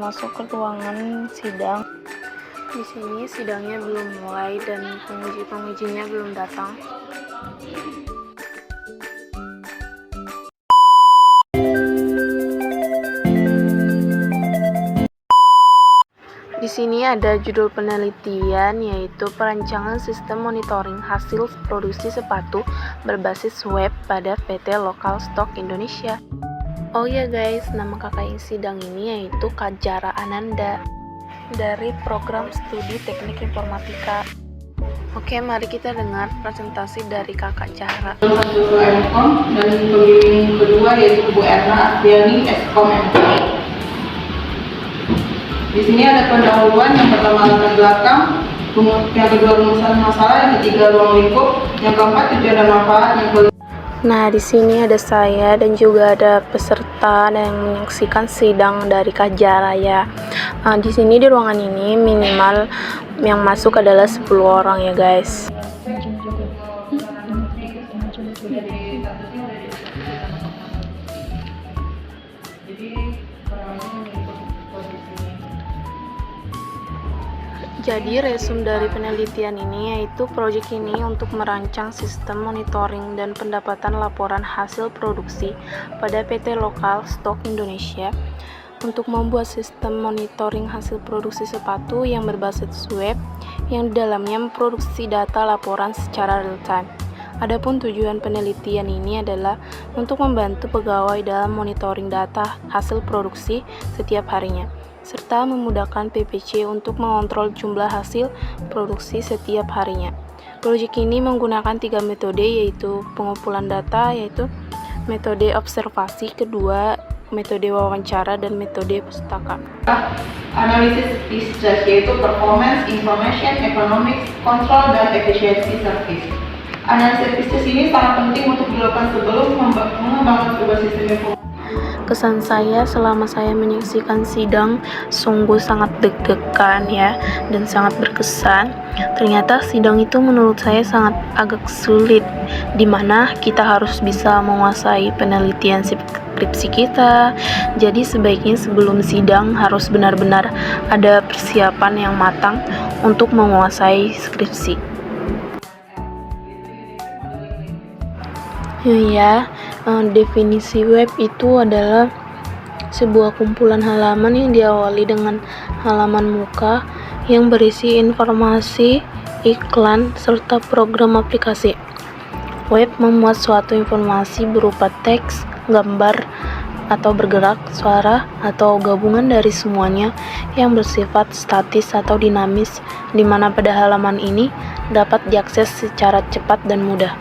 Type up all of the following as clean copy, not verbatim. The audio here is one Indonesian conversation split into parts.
masuk ke ruangan sidang. Di sini sidangnya belum mulai dan pengujinya belum datang. Di sini ada judul penelitian, yaitu perancangan sistem monitoring hasil produksi sepatu berbasis web pada PT Lokal Stok Indonesia. Oh ya guys, nama kakak yang sidang ini yaitu Kak Jara Ananda dari program studi teknik informatika. Oke, mari kita dengar presentasi dari kakak Jara. Satu MKOM dan pembimbing kedua yaitu Bu Erna Apriani Eskom MKOM. Di sini ada pendahuluan, yang pertama latar belakang, yang kedua rumusan masalah, yang ketiga ruang lingkup, yang keempat tujuan dan manfaat, yang kelima. Nah, di sini ada saya dan juga ada peserta yang menyaksikan sidang dari Kak Jara ya. Di sini di ruangan ini minimal yang masuk adalah 10 orang ya guys. Jadi resume dari penelitian ini yaitu proyek ini untuk merancang sistem monitoring dan pendapatan laporan hasil produksi pada PT Lokal Stok Indonesia untuk membuat sistem monitoring hasil produksi sepatu yang berbasis web yang di dalamnya memproduksi data laporan secara real time. Adapun tujuan penelitian ini adalah untuk membantu pegawai dalam monitoring data hasil produksi setiap harinya, serta memudahkan PPC untuk mengontrol jumlah hasil produksi setiap harinya. Proyek ini menggunakan 3 metode, yaitu pengumpulan data, yaitu metode observasi, kedua metode wawancara, dan metode pustaka. Analisis business yaitu performance, information, economics, control, dan efficiency service. Analisis bisnis ini sangat penting untuk dilakukan sebelum mengembangkan sebuah sistem informasi. Kesan saya selama saya menyaksikan sidang sungguh sangat deg-degan ya, dan sangat berkesan. Ternyata sidang itu menurut saya sangat agak sulit, dimana kita harus bisa menguasai penelitian skripsi kita. Jadi sebaiknya sebelum sidang harus benar-benar ada persiapan yang matang untuk menguasai skripsi. Ya, definisi web itu adalah sebuah kumpulan halaman yang diawali dengan halaman muka yang berisi informasi, iklan, serta program aplikasi. Web memuat suatu informasi berupa teks, gambar, atau bergerak, suara, atau gabungan dari semuanya yang bersifat statis atau dinamis, di mana pada halaman ini dapat diakses secara cepat dan mudah.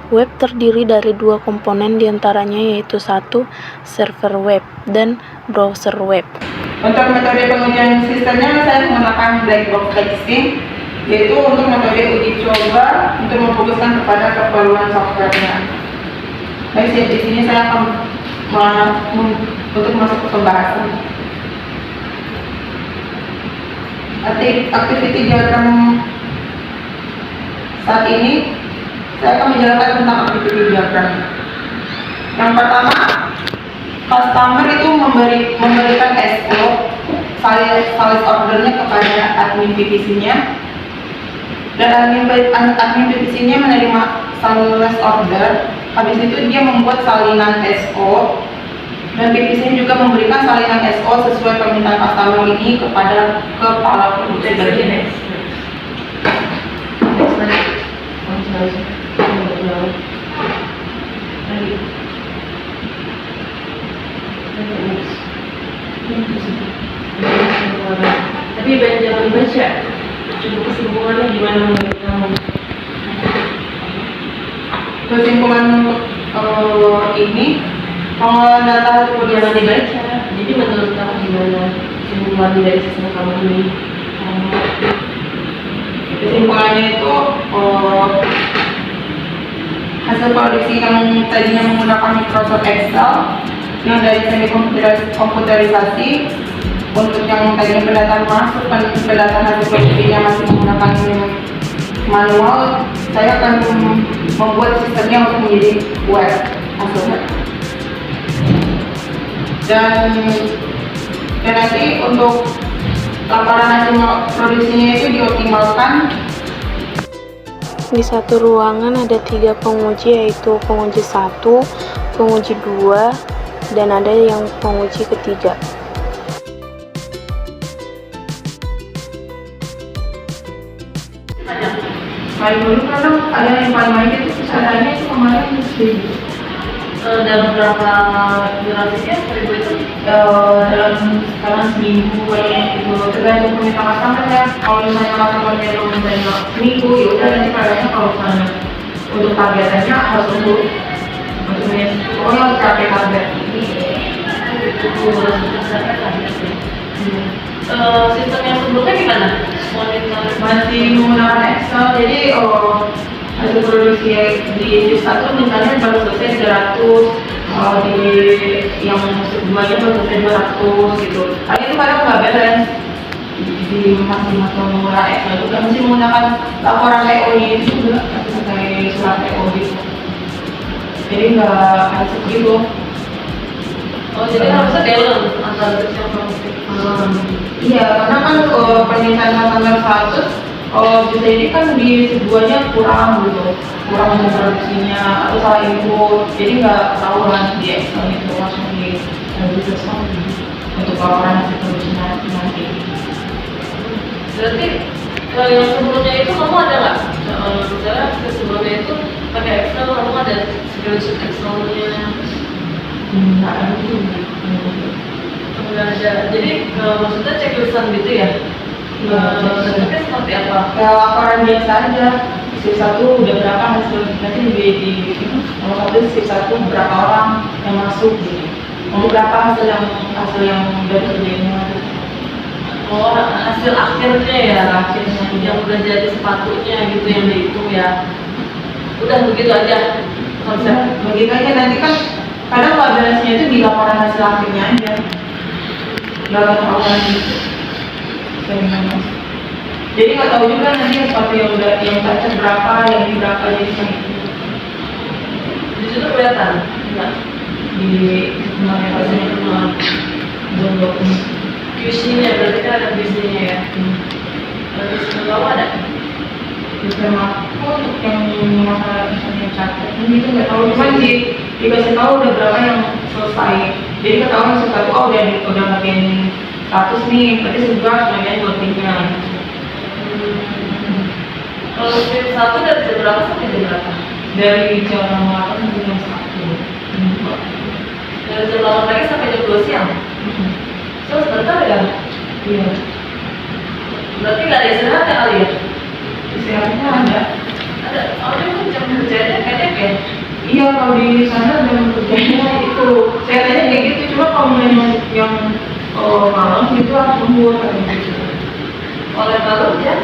Web terdiri dari 2 komponen, diantaranya yaitu 1. Server web dan browser web. Untuk metode pengujian sistemnya saya menggunakan black box testing, yaitu untuk metode uji coba untuk memfokuskan kepada keperluan softwarenya. Baik, di sini saya akan untuk masuk ke pembahasan. Activity diagram saat ini saya akan menjelaskan tentang activity diagram. Yang pertama, customer itu memberikan SO, sales ordernya kepada admin PPC-nya, dan admin PPC-nya menerima sales order. Habis itu dia membuat salinan SO, dan PPC juga memberikan salinan SO sesuai permintaan customer ini kepada kepala produksi bagian. Tapi jangan dibaca, coba kesimpulannya gimana menurut kamu? Kesimpulan ini pengolahan data Jangan dibaca, jadi menurut kamu gimana kesimpulan dari sistem kamu ini? Kesimpulannya itu hasil produksi yang tadinya menggunakan Microsoft Excel yang dari semi komputerisasi, untuk yang tadinya pendataan masuk dan pendataan hasil produksinya masih menggunakan manual, saya akan membuat sistemnya untuk menjadi web hasilnya. dan nanti untuk laporan hasil produksinya itu dioptimalkan. Di satu ruangan ada 3 penguji, yaitu penguji 1, penguji 2, dan ada yang penguji ketiga. Paling dulu kadang ada yang paling banyak itu kesananya itu kemarin 1.000. Dalam beberapa durasinya 1.000 itu Dalam sekarang seminggu itu tergantung permintaan customer ya. Kalau misalnya customernya itu mintanya seminggu, ya udah nanti kayaknya kalau misalnya untuk targetannya harus untuk pokoknya harus capai target. Sistem yang sebelumnya gimana? Masih menggunakan Excel, jadi hasil produksi di shift 1 misalnya baru selesai 300, di yang sebelumnya baru selesai 200 gitu. Hal itu kadang nggak balance di masing-masing menggunakan Excel juga, mesti menggunakan laporan POI itu juga pakai surat POI, jadi nggak harus begitu. Oh, jadi harusnya balance antara shift yang produktif. Iya, karena kan permintaan customer 100, bisa jadi kan di sebuahnya kurang gitu, kurang untuk produksinya atau salah input, jadi nggak ketahuan di Excel itu langsung di business untuk laporan hasil produksinya nanti. Berarti yang sebelumnya itu kamu ada nggak? Misalnya sebelumnya itu pakai Excel, kamu ada spreadsheet Excel-nya? Nggak ada itu. Nggak ada. Jadi maksudnya checklistan gitu ya? Bentuknya seperti apa? Kayak laporan biasa aja. Shift 1 udah berapa hasil, nanti di nomor 1 shift 1 berapa orang yang masuk gitu. Mau berapa hasil yang udah kerjanya. Oh, hasil akhirnya ya? Akhirnya Yang udah jadi sepatunya gitu yang dihitung ya? Udah begitu aja konsep? begitu aja, nanti kan kadang balance-nya itu di laporan hasil akhirnya aja. Nggak ketahuan gitu. Jadi nggak tahu juga nanti sepatu yang udah yang cacat berapa, yang ini berapa, jadi kan itu Di situ kelihatan? Enggak? di sebenarnya rasanya cuma jomblo ini. QC-nya, berarti kan ada QC-nya ya? Berarti sebelum kamu ada? Bisa aku untuk yang masalah misalnya cacat ini itu nggak tahu, cuman dikasih tahu udah berapa yang selesai, jadi ketahuan sesuatu udah makin status nih, berarti sebuah semuanya votingnya. Kalau shift 1 dari jam berapa sampai jam berapa? Dari jam 8 sampai jam 1. Dari jam 8 pagi sampai jam 2 siang? So, sebentar ya? Iya. Berarti nggak ada istirahat ya kali ya? Istirahatnya ada. Ada, oh ini kan jam kerjanya pendek ya? Iya, kalau di sana jam kerjanya itu saya tanya kayak gitu, cuma kalau yang malam gitu harus lembur kayak gitu. Oleh malam ya?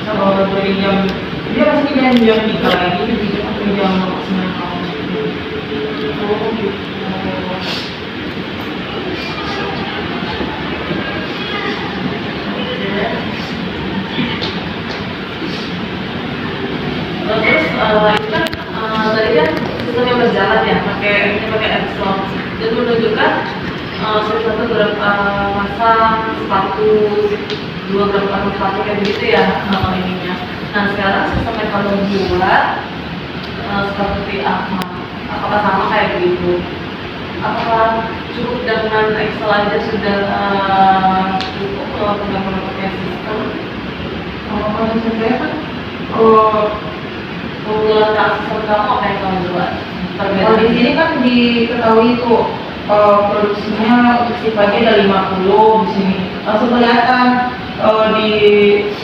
Kalau dari jam dia pasti jam 3 lagi gitu sampai jam 9 malam. Oh gitu. Terus itu kan tadi kan sistemnya berjalan ya, pakai Excel dan menunjukkan shift 1 berapa pasang sepatu, shift 2 berapa pasang sepatu kayak begitu ya ininya. Nah sekarang sistem yang kamu buat seperti apa? Apakah sama kayak begitu? Apakah cukup dengan Excel aja sudah cukup kalau tidak perlu pakai sistem? Kalau saya kan Keunggulan sistem kamu apa yang kamu buat? kalau di sini kan diketahui itu produksinya untuk shift pagi ada 50 di sini. Langsung kelihatan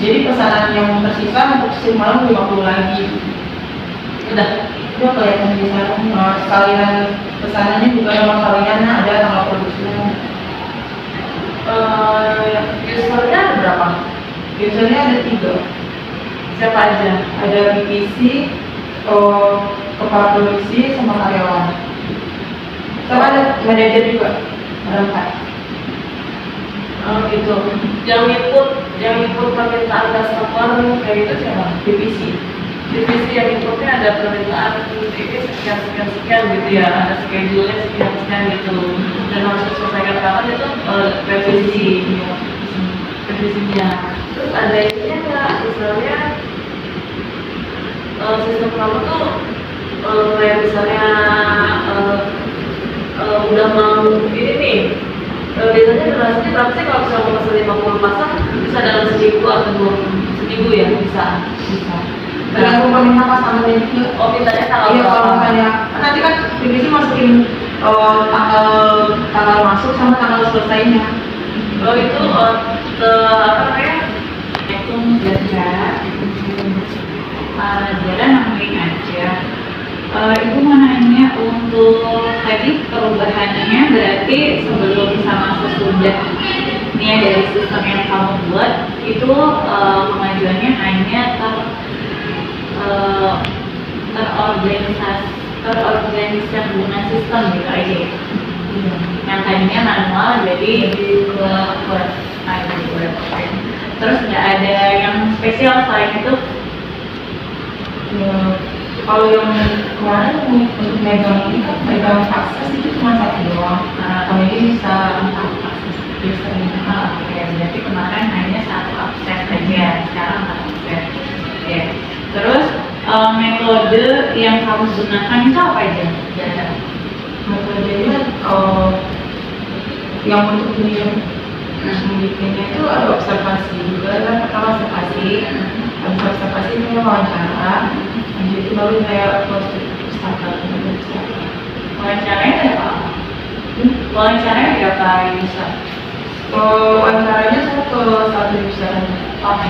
jadi pesanan yang tersisa untuk shift malam 50 lagi. Udah Kelihatan di sana. Salinan pesanannya juga nomor salinannya ada, tanggal produksinya. usernya ada berapa? Biasanya ada 3. Siapa aja? Ada BPC, kepala produksi, sama karyawan. Sama ada manajer juga, ada 4. Oh gitu. Yang input permintaan customer kayak gitu siapa? BPC. divisi yang inputnya ada permintaan ini sekian gitu ya, ada schedule-nya sekian gitu, dan harus diselesaikan kapan itu revisinya. Terus ada ininya nggak, misalnya sistem kamu tuh kayak misalnya udah mau ini nih, biasanya durasinya berapa sih kalau misalnya mau pesan 50 pasang bisa dalam seminggu atau 2 minggu ya, bisa. Tergantung permintaan pasangannya juga. Oh, mintanya tanggal Iya, berapa? kalau misalnya nanti kan divisi masukin tanggal masuk sama tanggal selesainya. Oh itu apa namanya? Assalamualaikum Jaja. Jalan nemuin aja. Ibu mau nanya untuk tadi perubahannya berarti sebelum sama sesudah ini ya dari sistem yang kamu buat itu pengajuannya hanya terorganisasi dengan sistem gitu aja ya. Yang tadinya manual jadi ke web. Terus nggak ada yang spesial selain itu? Ya, kalau yang kemarin untuk megang ini kan megang akses itu cuma 1 doang. Kalau ini bisa 4 akses. Bisa oke, berarti kemarin hanya 1 akses aja, sekarang 4 akses. Oke. Terus metode yang kamu gunakan itu apa aja? Metodenya yang untuk bikinnya itu ada observasi juga kan, pertama observasi, habis observasi itu wawancara, lanjut itu baru kayak startup. Wawancaranya berapa? Wawancaranya berapa user? Wawancaranya saya ke 1 user Oh,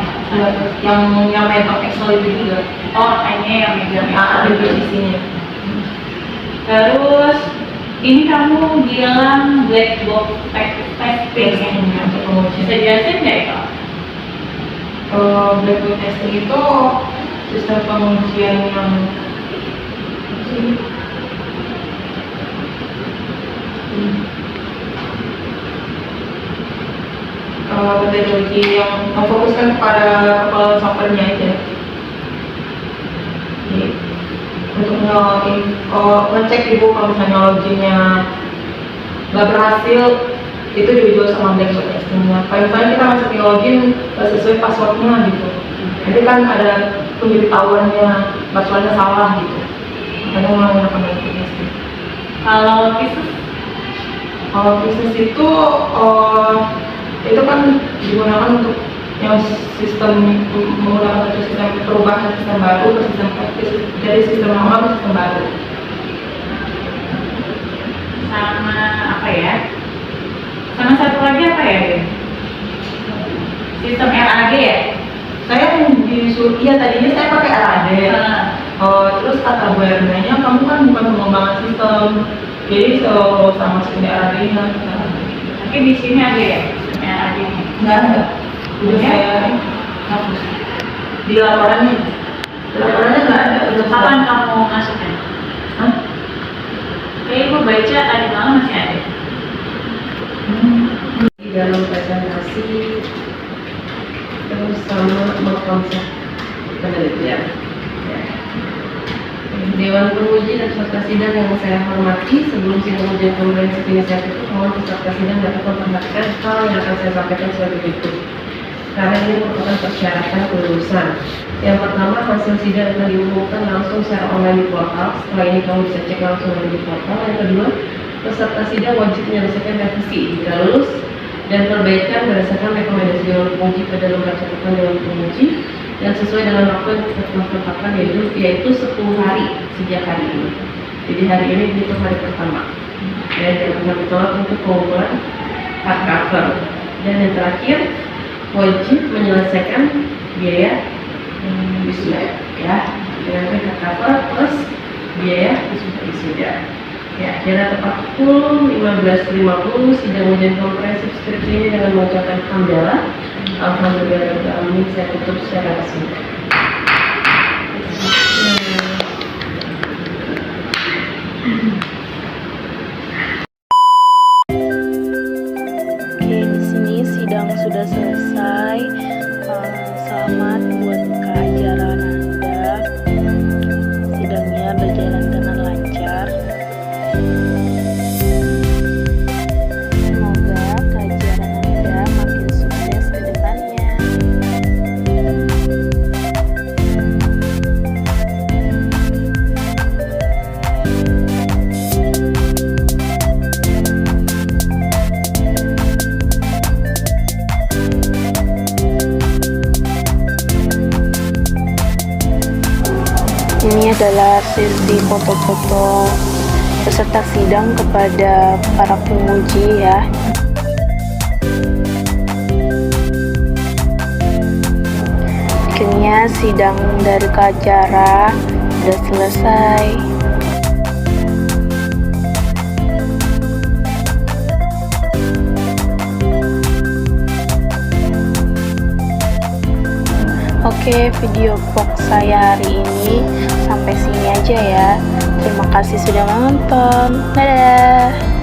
yang megang Excel itu juga. oh, hanya yang megang Ada divisinya. Terus ini kamu bilang black box testing ya? Untuk penguji. Bisa jelasin nggak itu? Black box testing itu sistem pengujian yang metodologi yang memfokuskan kepada kepala software-nya aja. Jadi, untuk ngecek ibu kalau misalnya loginnya nggak berhasil, itu dijual sama black box testingnya. Paling-paling kita masukin login sesuai passwordnya gitu. Jadi kan ada pemberitahuannya passwordnya salah gitu. Makanya menggunakan black box testing. Kalau pieces? Kalau bisnis itu kan digunakan untuk yang sistem menggunakan sistem perubahan sistem baru ke sistem dari sistem lama ke sistem baru. Sama apa ya? Sama satu lagi apa ya? Sistem RAG ya? Saya disuruh, iya tadinya saya pakai RAD. Terus kata Bu Ernanya, kamu kan bukan pengembangan sistem, jadi sama masukin RAD-nya. Tapi di sini ada ya? Sistem RAG nya? Nggak ada. Udah Ya? saya hapus. Di laporannya nggak ada. Udah Kapan kamu masuknya? Hah? Kayaknya gue baca tadi malam masih ada. Di dalam presentasi terus sama mengkonsep penelitian. Dewan Penguji dan peserta sidang yang saya hormati, sebelum sidang ujian komprehensif inisiatif itu, mohon peserta sidang dapat memperhatikan hal yang akan saya sampaikan sebagai berikut. Karena ini merupakan persyaratan kelulusan. Yang pertama, hasil sidang akan diumumkan langsung secara online di portal. Setelah ini kamu bisa cek langsung di portal. Yang kedua, peserta sidang wajib menyelesaikan revisi jika lulus dan perbaikan berdasarkan rekomendasi Dewan Penguji pada lembar catatan Dewan Penguji dan sesuai dengan waktu yang kita telah tetapkan, yaitu 10 hari sejak hari ini. Jadi hari ini dihitung hari pertama. Dan jangan pernah ditolak untuk pengumpulan hardcover. Dan yang terakhir, wajib menyelesaikan biaya wisuda ya, dengan hardcover plus biaya wisuda. Ya, kira tepat pukul 15.50 sidang ujian komprehensif skripsi ini dengan mengucapkan hamdalah. Alhamdulillah, saya tutup secara resmi. Oke, di sini sidang sudah selesai. Selamat buat keajaran Anda. adalah sesi foto-foto peserta sidang kepada para penguji ya. Akhirnya sidang dari Kak Jara sudah selesai. Oke, video vlog saya hari ini sampai sini aja ya. Terima kasih sudah menonton. Dadah.